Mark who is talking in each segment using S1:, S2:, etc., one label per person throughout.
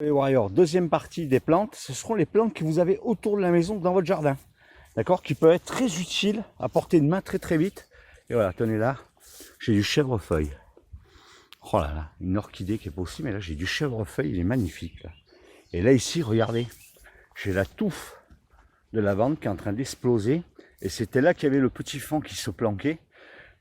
S1: Les Warriors, deuxième partie des plantes, ce seront les plantes que vous avez autour de la maison dans votre jardin. D'accord? Qui peuvent être très utiles, à portée de main très vite. Et voilà, tenez là, j'ai du chèvrefeuille. Oh là là, une orchidée qui est pas aussi, mais là j'ai du chèvrefeuille, il est magnifique là. Et là ici, regardez, j'ai la touffe de lavande qui est en train d'exploser. Et c'était là qu'il y avait le petit fan qui se planquait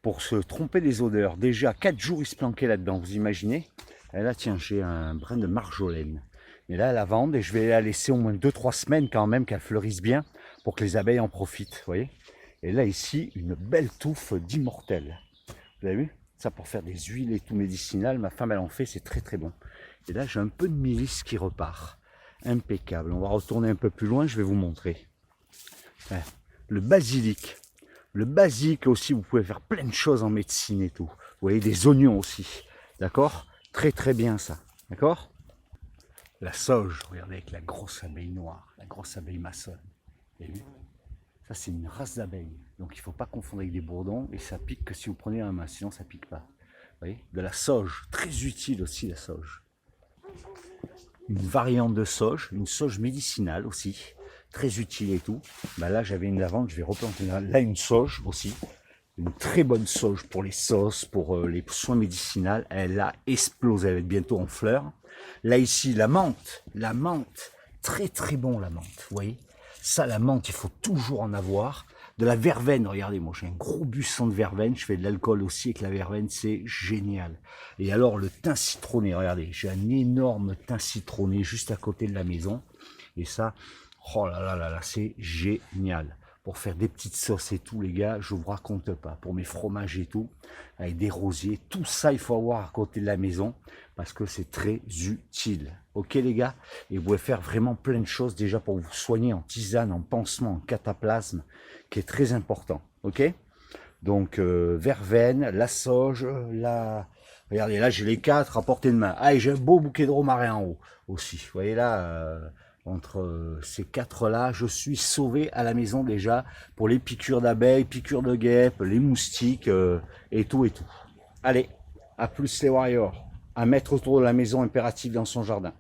S1: pour se tromper des odeurs. Déjà 4 jours il se planquait là-dedans, vous imaginez? Et là tiens, j'ai un brin de marjolaine. Mais là, la lavande, et je vais la laisser au moins 2-3 semaines quand même qu'elle fleurisse bien pour que les abeilles en profitent, vous voyez. Et là ici, une belle touffe d'immortelle. Vous avez vu? Ça pour faire des huiles et tout médicinales, ma femme elle en fait, c'est très bon. Et là j'ai un peu de mélisse qui repart. Impeccable. On va retourner un peu plus loin, je vais vous montrer. Le basilic. Le basilic aussi, vous pouvez faire plein de choses en médecine et tout. Vous voyez, des oignons aussi. D'accord? Très bien ça. D'accord? La sauge, regardez avec la grosse abeille noire, la grosse abeille maçonne. Vous avez vu? Ça c'est une race d'abeilles. Donc il ne faut pas confondre avec des bourdons et ça pique que si vous prenez la main, sinon ça pique pas. Vous voyez? De la sauge, très utile aussi la sauge. Une variante de sauge, une sauge médicinale aussi, très utile et tout. Bah là j'avais une lavande, je vais replanter là une sauge aussi. Une très bonne sauge pour les sauces, pour les soins médicinaux. Elle a explosé, elle va être bientôt en fleurs. Là ici, la menthe, très bon la menthe, vous voyez. Ça, la menthe, il faut toujours en avoir. De la verveine, regardez, moi j'ai un gros buisson de verveine, je fais de l'alcool aussi avec la verveine, c'est génial. Et alors le thym citronné, regardez, j'ai un énorme thym citronné juste à côté de la maison. Et ça, oh là là, c'est génial. Pour faire des petites sauces et tout, les gars, je vous raconte pas. Pour mes fromages et tout, avec des rosiers, tout ça, il faut avoir à côté de la maison parce que c'est très utile. Ok, les gars? Et vous pouvez faire vraiment plein de choses déjà pour vous soigner en tisane, en pansement, en cataplasme, qui est très important. Ok? Donc, verveine, la sauge, la... Regardez, là, j'ai les 4 à portée de main. Ah, et j'ai un beau bouquet de romarin en haut aussi. Vous voyez là... entre ces 4-là, je suis sauvé à la maison déjà pour les piqûres d'abeilles, piqûres de guêpes, les moustiques et tout et tout. Allez, à plus les warriors, à mettre autour de la maison impérative dans son jardin.